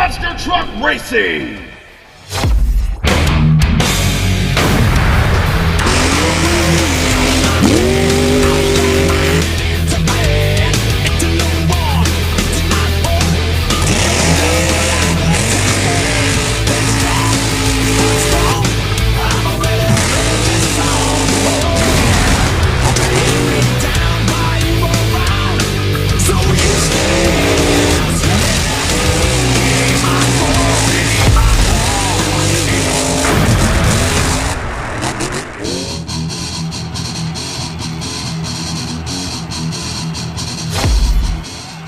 Monster Truck Racing.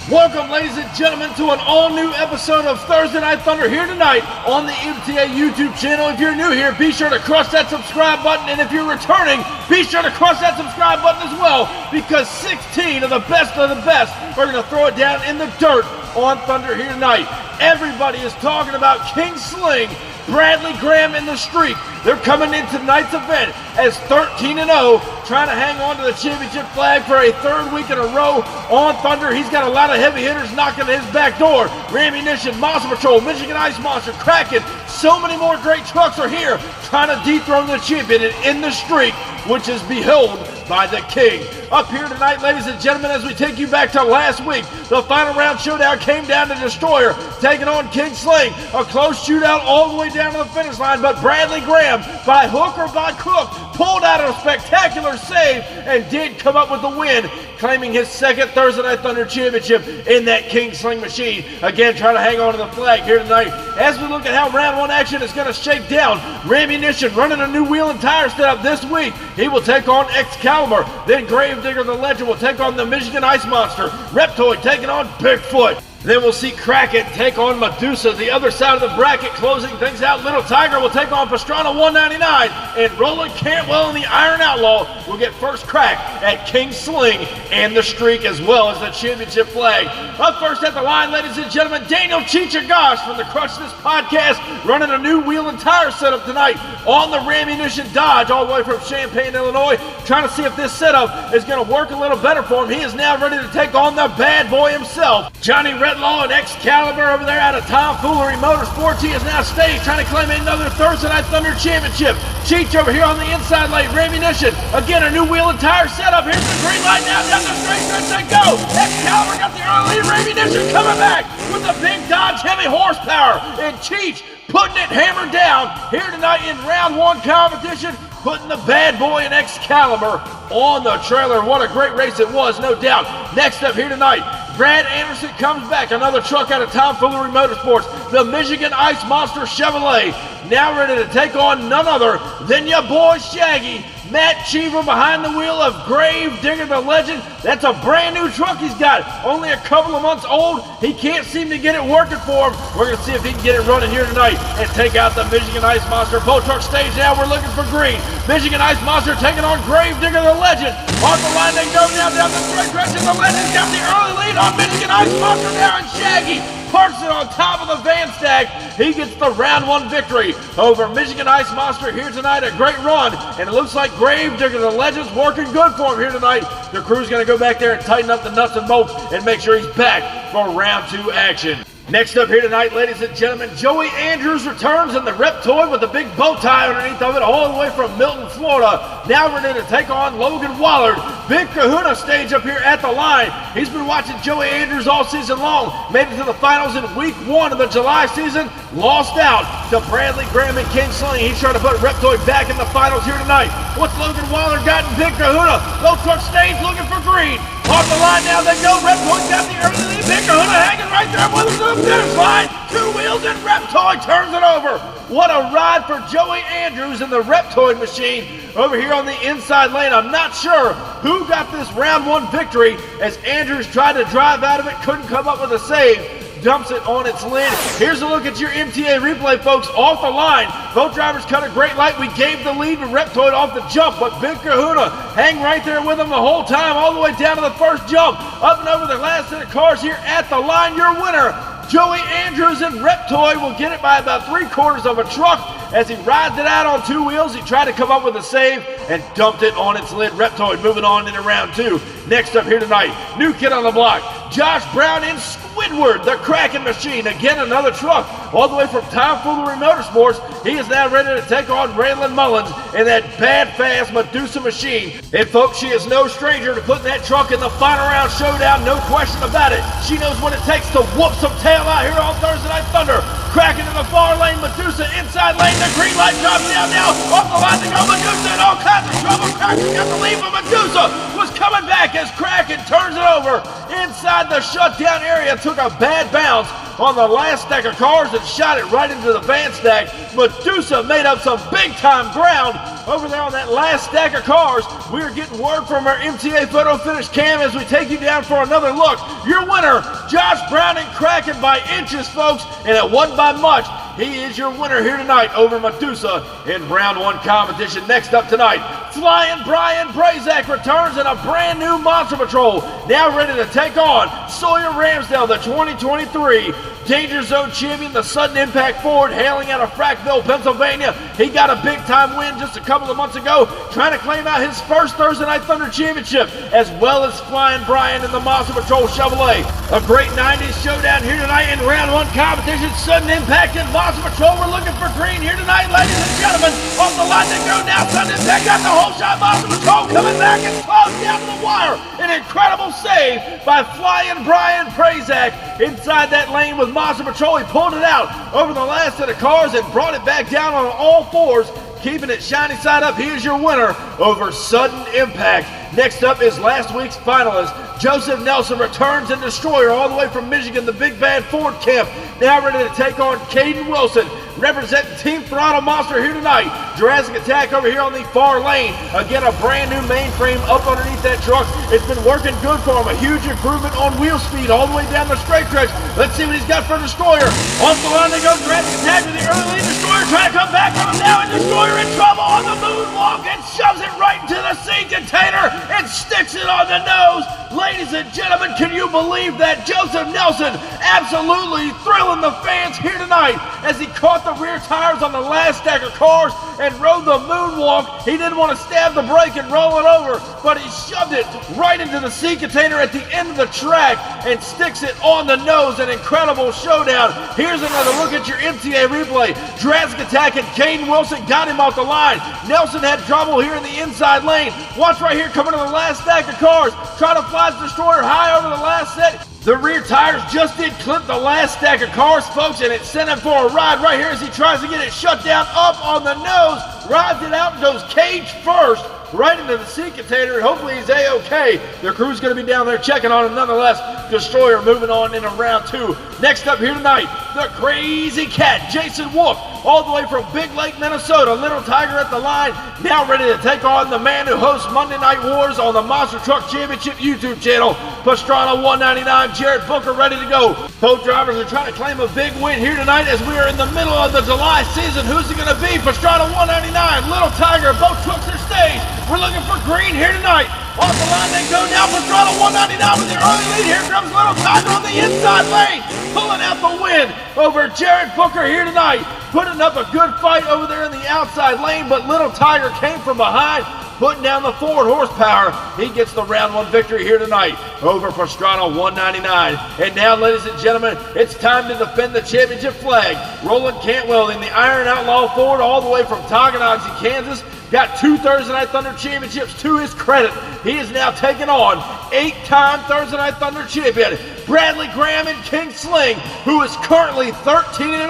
Welcome, ladies and gentlemen, to an all-new episode of Thursday Night Thunder here tonight on the MTA YouTube channel. If you're new here, be sure to crush that subscribe button, and if you're returning, be sure to crush that subscribe button as well, because 16 of the best are going to throw it down in the dirt on Thunder here tonight. Everybody is talking about King Sling, Bradley Graham in the streak. They're coming into tonight's event as 13-0, trying to hang on to the championship flag for a third week in a row on Thunder. He's got a lot of heavy hitters knocking at his back door. Rammunition, Monster Patrol, Michigan Ice Monster, Kraken. So many more great trucks are here trying to dethrone the champion and end the streak, which is beheld by the King. Up here tonight, ladies and gentlemen, as we take you back to last week, the final round showdown came down to Destroyer, taking on King Sling. A close shootout all the way down to the finish line, but Bradley Graham, by hook or by crook, pulled out a spectacular save and did come up with the win, claiming his second Thursday Night Thunder championship in that King Sling machine. Again, trying to hang on to the flag here tonight. As we look at how round one action is going to shake down, Rammunition running a new wheel and tire setup this week. He will take on Excalibur. Then Gravedigger the Legend will take on the Michigan Ice Monster. Reptoid taking on Bigfoot. Then we'll see Kraken take on Medusa. The other side of the bracket closing things out. Little Tiger will take on Pastrana 199. And Roland Cantwell and the Iron Outlaw will get first crack at King Sling and the streak, as well as the championship flag. Up first at the line, ladies and gentlemen, Daniel Chichagosh from the Crush This podcast, running a new wheel and tire setup tonight on the Rammunition Dodge, all the way from Champaign, Illinois, trying to see if this setup is going to work a little better for him. He is now ready to take on the bad boy himself, Johnny Redlaw and Excalibur over there out of Tomfoolery Motorsports. He is now staged, trying to claim another Thursday Night Thunder championship. Cheech over here on the inside lane, Rammunition. Again, a new wheel and tire setup. Here's the green light now, down the straight stretch they go. Excalibur got the early lead. Rammunition coming back with the big Dodge heavy horsepower. And Cheech putting it hammered down here tonight in round one competition, putting the bad boy and Excalibur on the trailer. What a great race it was, no doubt. Next up here tonight, Brad Anderson comes back, another truck out of Tomfoolery Motorsports, the Michigan Ice Monster Chevrolet, now ready to take on none other than your boy Shaggy. Matt Cheever behind the wheel of Gravedigger the Legend. That's a brand new truck he's got, only a couple of months old. He can't seem to get it working for him. We're going to see if he can get it running here tonight and take out the Michigan Ice Monster. Both truck stage now, we're looking for green. Michigan Ice Monster taking on Gravedigger the Legend. On the line they go now down the straight stretch, and the Legend's got the early lead on Michigan Ice Monster now, and Shaggy parks it on top of the van stack. He gets the round one victory over Michigan Ice Monster here tonight. A great run, and it looks like Gravedigger the Legend's working good for him here tonight. The crew's going to go back there and tighten up the nuts and bolts and make sure he's back for round two action. Next up here tonight, ladies and gentlemen, Joey Andrews returns in the Reptoid with a big bow tie underneath of it, all the way from Milton, Florida. Now ready to take on Logan Wallard. Big Kahuna stage up here at the line. He's been watching Joey Andrews all season long. Made it to the finals in week one of the July season. Lost out to Bradley Graham and King Sling. He's trying to put Reptoid back in the finals here tonight. What's Logan Wallard got in Big Kahuna? Low truck stage looking for green. On the line now they go. Reptoid got the early lead. Big Kahuna hanging right there with him to the finish line. Two wheels and Reptoid turns it over. What a ride for Joey Andrews in the Reptoid machine over here on the inside lane. I'm not sure who got this round one victory as Andrews tried to drive out of it, couldn't come up with a save. Dumps it on its lid. Here's a look at your MTA replay, folks. Off the line, both drivers cut a great light. We gave the lead to Reptoid off the jump, but Big Kahuna hang right there with him the whole time, all the way down to the first jump. Up and over the last set of cars here at the line. Your winner, Joey Andrews, and Reptoid will get it by about 3/4 of a truck as he rides it out on two wheels. He tried to come up with a save and dumped it on its lid. Reptoid moving on into round two. Next up here tonight, new kid on the block, Josh Brown in Squid Squidward, the Kraken Machine. Again, another truck all the way from Tomfoolery Motorsports. He is now ready to take on Raylan Mullins in that bad, fast Medusa machine. And folks, she is no stranger to putting that truck in the final round showdown, no question about it. She knows what it takes to whoop some tail out here on Thursday Night Thunder. Kraken in the far lane, Medusa inside lane, the green light drops down now, off the line to go, Medusa in all kinds of trouble. Kraken got the lead, but Medusa was coming back as Kraken turns it over inside the shutdown area, took a bad bounce on the last stack of cars and shot it right into the van stack. Medusa made up some big time ground over there on that last stack of cars. We're getting word from our MTA photo finish cam as we take you down for another look. Your winner, Josh Brown and Kraken by inches, folks, and it wasn't by much. He is your winner here tonight over Medusa in round one competition. Next up tonight, Flying Brian Brazak returns in a brand new Monster Patrol. Now ready to take on Sawyer Ramsdale, the 2023 Danger Zone champion, the sudden impact Ford, hailing out of Frackville, Pennsylvania. He got a big time win just a couple of months ago, trying to claim out his first Thursday Night Thunder championship, as well as Flying Brian in the Monster Patrol Chevrolet. A great 90s showdown here tonight in round one competition. Sudden impact in Monster Patrol. We're looking for green here tonight, ladies and gentlemen. Off the line they go now. Sudden impact got the whole shot. Monster Patrol coming back and close down to the wire. An incredible save by Flying Brian Brazak inside that lane with Monster Patrol. He pulled it out over the last set of cars and brought it back down on all fours, keeping it shiny side up. He is your winner over Sudden Impact. Next up is last week's finalist, Joseph Nelson, returns in Destroyer all the way from Michigan, the big bad Ford camp. Now ready to take on Caden Wilson, representing Team Throttle Monster here tonight. Jurassic Attack over here on the far lane. Again, a brand new mainframe up underneath that truck. It's been working good for him. A huge improvement on wheel speed all the way down the straight stretch. Let's see what he's got for Destroyer. Off the line they go. Jurassic Attack with the early lead. Destroyer trying to come back on him now, and Destroyer in trouble on the moonwalk and shoves it right into the sea container and sticks it on the nose. Ladies and gentlemen, can you believe that? Joseph Nelson absolutely thrilling the fans here tonight as he caught the rear tires on the last stack of cars and rode the moonwalk. He didn't want to stab the brake and roll it over, but he shoved it right into the sea container at the end of the track and sticks it on the nose. An incredible showdown. Here's another look at your MTA replay. Jurassic Attack and Caden Wilson got him off the line. Nelson had trouble here in the inside lane. Watch right here coming to the last stack of cars. Try to fly his Destroyer high over the last set. The rear tires just did clip the last stack of cars, folks, and it sent him for a ride right here as he tries to get it shut down up on the nose. Rides it out and goes cage first right into the sea container, and hopefully he's A-okay. The crew's going to be down there checking on him nonetheless. Destroyer moving on into round two. Next up here tonight, the Crazy Cat, Jason Wolf, all the way from Big Lake, Minnesota. Little Tiger at the line, now ready to take on the man who hosts Monday Night Wars on the Monster Truck Championship YouTube channel, Pastrana 199. Jared Booker ready to go. Both drivers are trying to claim a big win here tonight as we are in the middle of the July season. Who's it going to be? Pastrana 199, Little Tiger, both trucks are staged. We're looking for green here tonight. Off the line they go now. Pastrana 199 with the early lead. Here comes Little Tiger on the inside lane, pulling out the win over Jared Booker here tonight. Putting up a good fight over there in the outside lane, but Little Tiger came from behind, putting down the Ford horsepower. He gets the round one victory here tonight over Pastrana 199. And now, ladies and gentlemen, it's time to defend the championship flag. Roland Cantwell in the Iron Outlaw Ford all the way from Tonganoxie, Kansas. Got 2 Thursday Night Thunder championships to his credit. He is now taking on 8-time Thursday Night Thunder champion Bradley Graham and King Sling, who is currently 13-0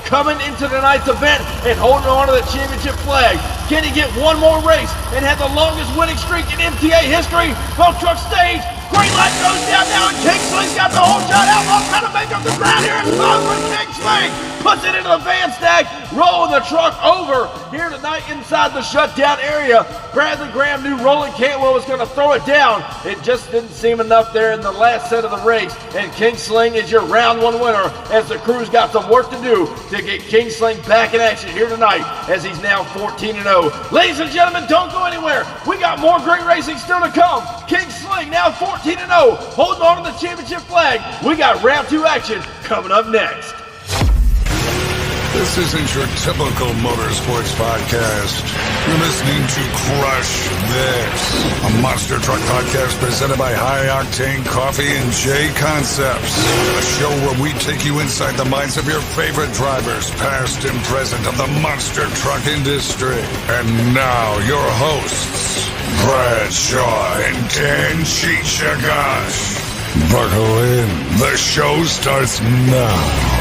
coming into tonight's event and holding on to the championship flag. Can he get one more race and have the longest winning streak in MTA history? Both trucks stage. Green light goes down now, and King Sling's got the whole shot out. While trying to make up the ground here. It's from King Sling. Puts it into the van stack, rolling the truck over here tonight inside the shutdown area. Bradley Graham knew Roland Cantwell was going to throw it down. It just didn't seem enough there in the last set of the race. And King Sling is your round one winner as the crew's got some work to do to get King Sling back in action here tonight as he's now 14-0. Ladies and gentlemen, don't go anywhere. We got more great racing still to come. King Sling now 14-0, holding on to the championship flag. We got round two action coming up next. This isn't your typical motorsports podcast. You're listening to Crush This, a monster truck podcast presented by High Octane Coffee and J Concepts. A show where we take you inside the minds of your favorite drivers, past and present, of the monster truck industry. And now, your hosts, Brad Shaw and Dan Chichagash. Buckle in. The show starts now.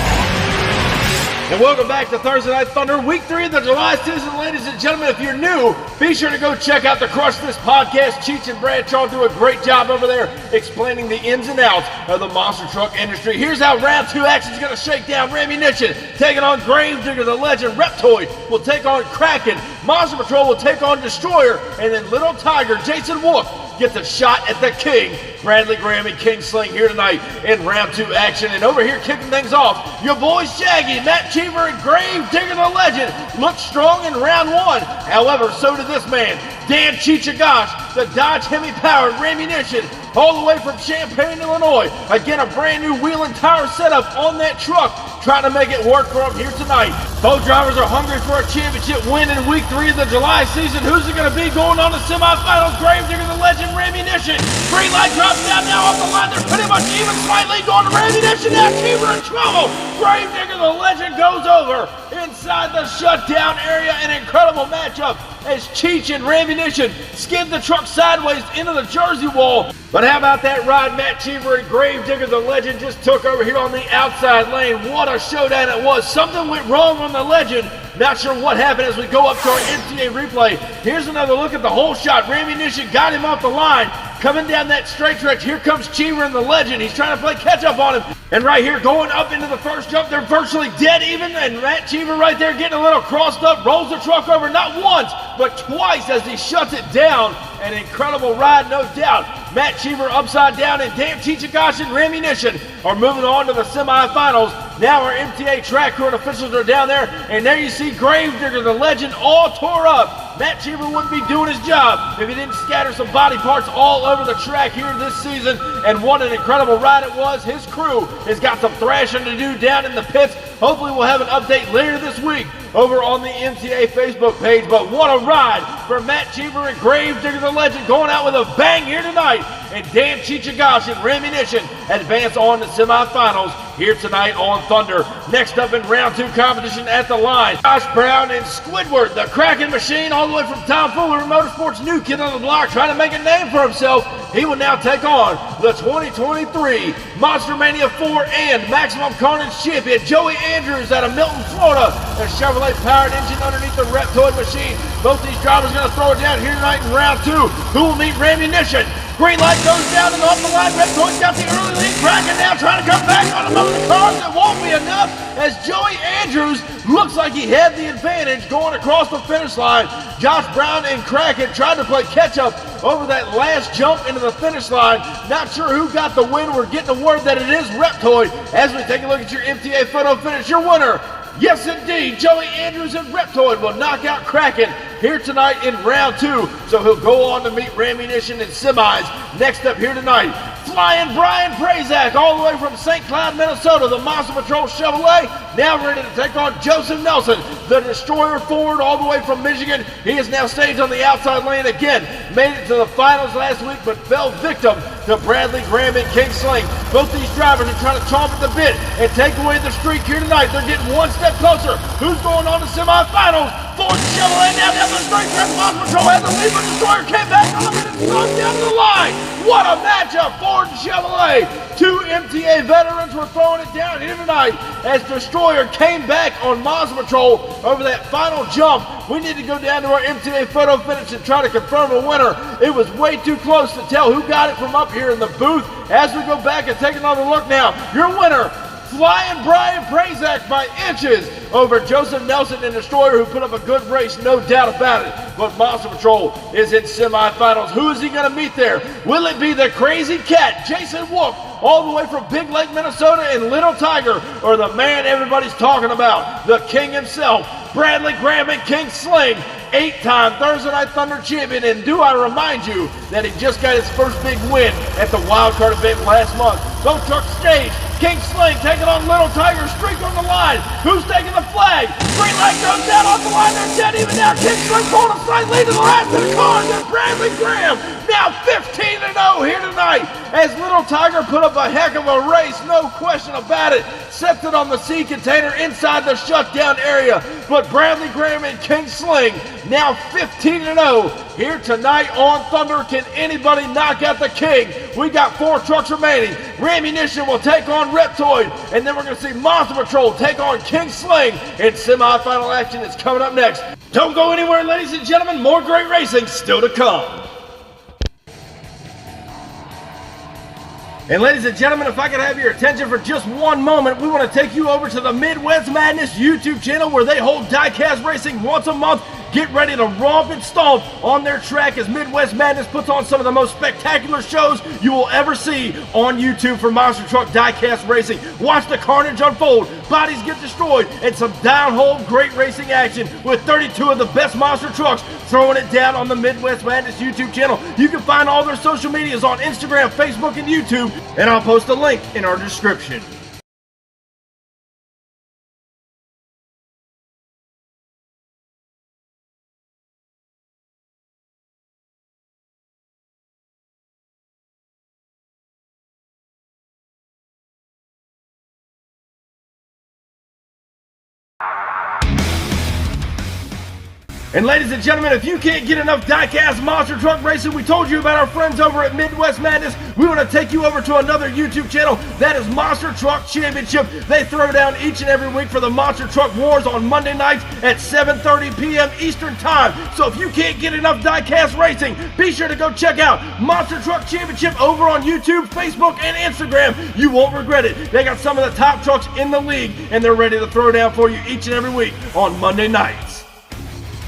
And welcome back to Thursday Night Thunder, Week 3 of the July season. Ladies and gentlemen, if you're new, be sure to go check out the Crush This podcast. Cheech and Bradshaw do a great job over there explaining the ins and outs of the monster truck industry. Here's how round 2 action is going to shake down. Rammunition taking on Gravedigger, the legend. Reptoid will take on Kraken. Monster Patrol will take on Destroyer. And then Little Tiger, Jason Wolf, gets a shot at the King. Bradley Graham and King Sling here tonight in round 2 action. And over here kicking things off, your boys Shaggy, Matt Cheever, and Gravedigger the legend looked strong in round 1. However, so did this man, Dan Chichagash, the Dodge Hemi-powered Rammunition, all the way from Champaign, Illinois. Again, a brand new wheel and tire setup on that truck, trying to make it work for him here tonight. Both drivers are hungry for a championship win in Week 3 of the July season. Who's it going to be going on to semifinals? Gravedigger the legend, Rammunition. Green light drops down now off the line. They're pretty much even, slightly going to Rammunition. Now Cheever in trouble. Gravedigger the legend goes over inside the shutdown area. An incredible matchup as Cheech and Rammunition skid the truck sideways into the Jersey wall. But how about that ride Matt Cheever and Gravedigger the legend just took over here on the outside lane? What a showdown it was. Something went wrong on the legend. Not sure what happened as we go up to our MTA replay. Here's another look at the whole shot. Rammunition got him off the line. Coming down that straight stretch, here comes Cheever and the legend. He's trying to play catch up on him. And right here, going up into the first jump, they're virtually dead even. And Matt Cheever right there getting a little crossed up, rolls the truck over not once, but twice as he shuts it down. An incredible ride, no doubt. Matt Cheever upside down, and Dan Chichagash and Rammunition are moving on to the semifinals. Now our MTA track crew and officials are down there, and there you see Gravedigger, the legend, all tore up. Matt Cheever wouldn't be doing his job if he didn't scatter some body parts all over the track here this season, and what an incredible ride it was. His crew has got some thrashing to do down in the pits. Hopefully we'll have an update later this week over on the MTA Facebook page, but what a ride for Matt Cheever and Gravedigger the legend, going out with a bang here tonight. And Dan Chichagash and Rammunition advance on to semifinals here tonight on Thunder. Next up in round 2 competition at the line, Josh Brown and Squidward, the Kraken machine, all the way from Tom Fuller Motorsports, new kid on the block, trying to make a name for himself. He will now take on the 2023 Monster Mania 4 and Maximum Carnage champion, Joey Andrews out of Milton, Florida. A Chevrolet-powered engine underneath the Reptoid machine. Both these drivers going to throw it down here tonight in round 2. Who will meet Rammunition? Green light goes down and off the line. Reptoid's got the early lead. Kraken now trying to come back on among the cars. It won't be enough as Joey Andrews looks like he had the advantage going across the finish line. Josh Brown and Kraken tried to play catch up over that last jump into the finish line. Not sure who got the win. We're getting the word that it is Reptoid as we take a look at your MTA photo finish. Your winner, yes indeed, Joey Andrews and Reptoid will knock out Kraken here tonight in round 2. So he'll go on to meet Rammunition in semis. Next up here tonight, Flying Brian Prazak, all the way from St. Cloud, Minnesota, the Monster Patrol Chevrolet, now ready to take on Joseph Nelson, the Destroyer Ford, all the way from Michigan. He is now staged on the outside lane again. Made it to the finals last week, but fell victim to Bradley Graham and King Sling. Both these drivers are trying to chomp at the bit and take away the streak here tonight. They're getting one step closer. Who's going on to semifinals? Ford Chevrolet now down the straight stretch. Monster Patrol has the lead, but Destroyer came back on him and slowed down to the line. What a matchup, Ford and Chevrolet. 2 MTA veterans were throwing it down here tonight as Destroyer came back on Monster Patrol over that final jump. We need to go down to our MTA photo finish and try to confirm a winner. It was way too close to tell who got it from up here in the booth. As we go back and take another look now, your winner, Flying Brian Prazak by inches over Joseph Nelson and Destroyer, who put up a good race, no doubt about it. But Monster Patrol is in semifinals. Who is he going to meet there? Will it be the crazy cat, Jason Wolf, all the way from Big Lake, Minnesota, and Little Tiger, or the man everybody's talking about, the king himself, Bradley Graham and King Sling, 8-time Thursday Night Thunder champion? And do I remind you that he just got his first big win at the wildcard event last month. Both trucks staged, King Sling taking on Little Tiger. Streak on the line. Who's taking the flag? Green light goes down off the line. They're dead even now. King Sling pulling a slight lead to the last of the car. There's Bradley Graham now 15-0 here tonight as Little Tiger put up a heck of a race, no question about it. Sets it on the sea container inside the shutdown area. But Bradley Graham and King Sling now 15-0 here tonight on Thunder. Can anybody knock out the King? We got 4 trucks remaining. Rammunition will take on Reptoid, and then we're going to see Monster Patrol take on King Sling, and semifinal action is coming up next. Don't go anywhere, ladies and gentlemen. More great racing still to come. And ladies and gentlemen, if I could have your attention for just one moment, we want to take you over to the Midwest Madness YouTube channel where they hold diecast racing once a month. Get ready to romp and stomp on their track as Midwest Madness puts on some of the most spectacular shows you will ever see on YouTube for monster truck diecast racing. Watch the carnage unfold, bodies get destroyed, and some down-hole great racing action with 32 of the best monster trucks throwing it down on the Midwest Madness YouTube channel. You can find all their social medias on Instagram, Facebook, and YouTube, and I'll post a link in our description. And ladies and gentlemen, if you can't get enough diecast monster truck racing, we told you about our friends over at Midwest Madness. We want to take you over to another YouTube channel. That is Monster Truck Championship. They throw down each and every week for the Monster Truck Wars on Monday nights at 7:30 p.m. Eastern Time. So if you can't get enough diecast racing, be sure to go check out Monster Truck Championship over on YouTube, Facebook, and Instagram. You won't regret it. They got some of the top trucks in the league, and they're ready to throw down for you each and every week on Monday nights.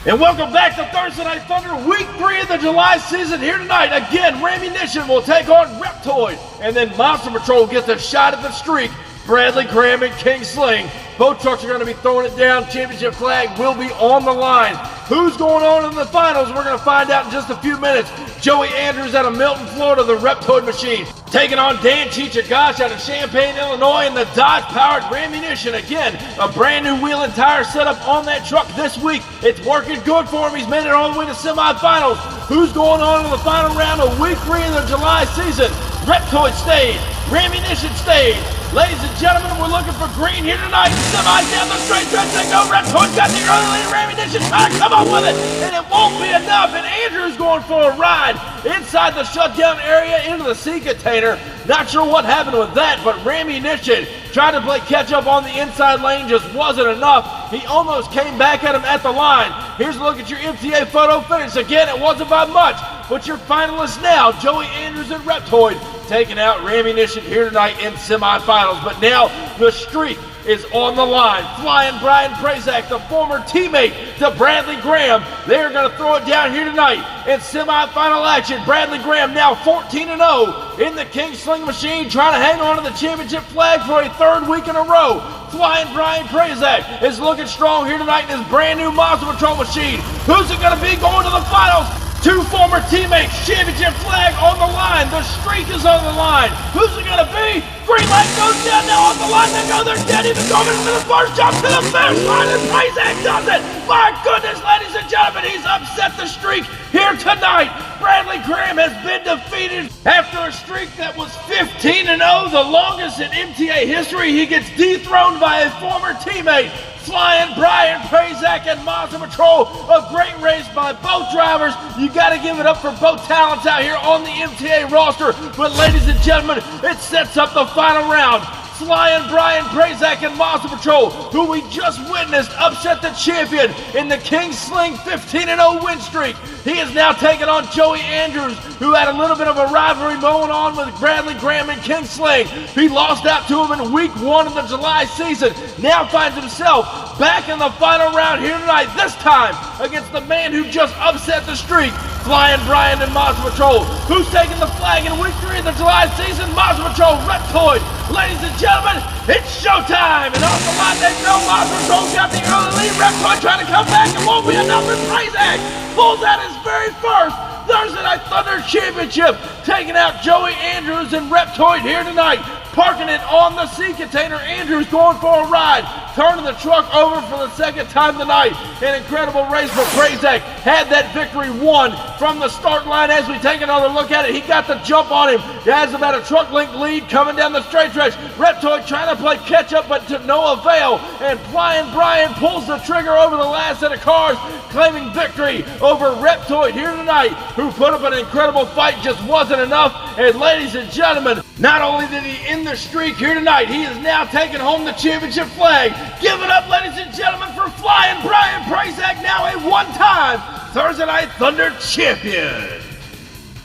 And welcome back to Thursday Night Thunder, week 3 of the July season here tonight. Again, Rammunition will take on Reptoid, and then Monster Patrol gets a shot at the streak. Bradley Graham and King Sling. Both trucks are going to be throwing it down. Championship flag will be on the line. Who's going on in the finals? We're going to find out in just a few minutes. Joey Andrews out of Milton, Florida, the Reptoid machine. Taking on Dan Chichagosh out of Champaign, Illinois, and the Dodge-powered Rammunition. Again, a brand new wheel and tire setup on that truck this week. It's working good for him. He's made it all the way to semifinals. Who's going on in the final round of week 3 of the July season? Reptoid stage, Rammunition stage. Ladies and gentlemen, we're looking for green here tonight. Semi down the straight stretch. They go. Reptoid got the early lead. Rammunition trying to come up with it, and it won't be enough. And Andrew's going for a ride inside the shutdown area into the sea container. Not sure what happened with that, but Rammunition trying to play catch up on the inside lane just wasn't enough. He almost came back at him at the line. Here's a look at your MTA photo finish. Again, it wasn't by much, but your finalists now, Joey Andrews and Reptoid, taking out Rammunition here tonight in semifinals. But now the streak is on the line. Flying Brian Prazak, the former teammate to Bradley Graham. They're going to throw it down here tonight in semifinal action. Bradley Graham now 14-0 in the King Sling machine, trying to hang on to the championship flag for a 3rd week in a row. Flying Brian Prazak is looking strong here tonight in his brand new Monster Patrol machine. Who's it going to be going to the finals? 2 former teammates, championship flag on the line. The streak is on the line. Who's it going to be? Green light goes down now on the line. They go, they're dead. Even coming to the first jump to the finish line, and Prazak does it. My goodness, ladies and gentlemen, he's upset the streak here tonight. Bradley Graham has been defeated after a streak that was 15-0, the longest in MTA history. He gets dethroned by a former teammate. Flying Brian Prazak and Monster Patrol. A great race by both drivers. You got to give it up for both talents out here on the MTA roster. But ladies and gentlemen, it sets up the final round. Flying Brian Prazak and Monster Patrol, who we just witnessed upset the champion in the King Sling 15-0 win streak. He is now taking on Joey Andrews, who had a little bit of a rivalry going on with Bradley Graham and King Sling. He lost out to him in week 1 of the July season. Now finds himself back in the final round here tonight, this time against the man who just upset the streak, Flying Brian and Monster Patrol. Who's taking the flag in week 3 of the July season? Monster Patrol, Reptoid. Ladies and gentlemen, it's showtime! And off the line they go. Monster Patrol got the early lead. Reptoid trying to come back. It won't be enough. And Prazak pulls out his very first Thursday Night Thunder Championship, taking out Joey Andrews and Reptoid here tonight. Parking it on the sea container. Andrews going for a ride, turning the truck over for the second time tonight. An incredible race for Prazak. Had that victory won from the start line. As we take another look at it, he got the jump on him. He has about a truck length lead coming down the straight stretch. Reptoid trying to play catch up, but to no avail. And Flying Brian pulls the trigger over the last set of cars, claiming victory over Reptoid here tonight, who put up an incredible fight, just wasn't enough. And ladies and gentlemen, not only did he end the streak here tonight, he is now taking home the championship flag. Give it up, ladies and gentlemen, for Flying Brian Prazak, now a one-time Thursday Night Thunder champion.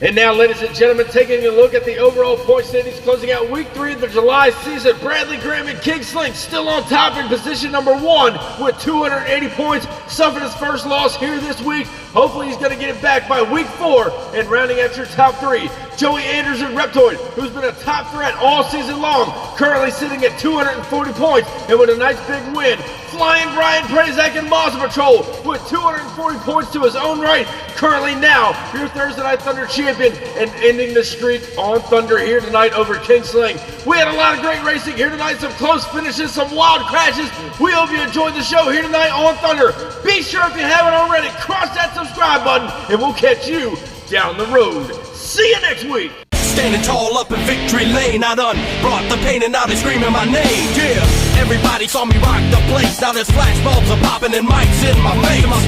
And now, ladies and gentlemen, taking a look at the overall point standings, closing out week 3 of the July season, Bradley Graham and King Sling still on top in position number 1 with 280 points. Suffered his first loss here this week. Hopefully he's going to get it back by week 4 and rounding out your top 3. Joey Andrews and Reptoid, who's been a top threat all season long, currently sitting at 240 points and with a nice big win. Flying Brian Prazak and Monster Patrol with 240 points to his own right, currently now your Thursday Night Thunder champion and ending the streak on Thunder here tonight over King Sling. We had a lot of great racing here tonight, some close finishes, some wild crashes. We hope you enjoyed the show here tonight on Thunder. Be sure, if you haven't already, cross that subscribe button and we'll catch you down the road. See you next week. Standing tall up in victory lane, I done brought the pain and now they screaming my name. Yeah, everybody saw me rock the place. Now there's flashbulbs are popping and mics in my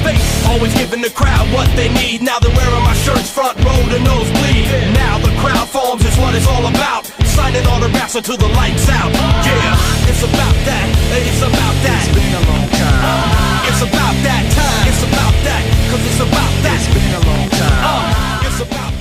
face. Always giving the crowd what they need. Now they're wearing my shirts front row to nosebleed. Now the crowd forms is what it's all about. Signing autographs until the lights out. Yeah, it's about that. It's about that. It's been a long time. It's about that time. It's about that. Cause it's about that. It's been a long time. It's about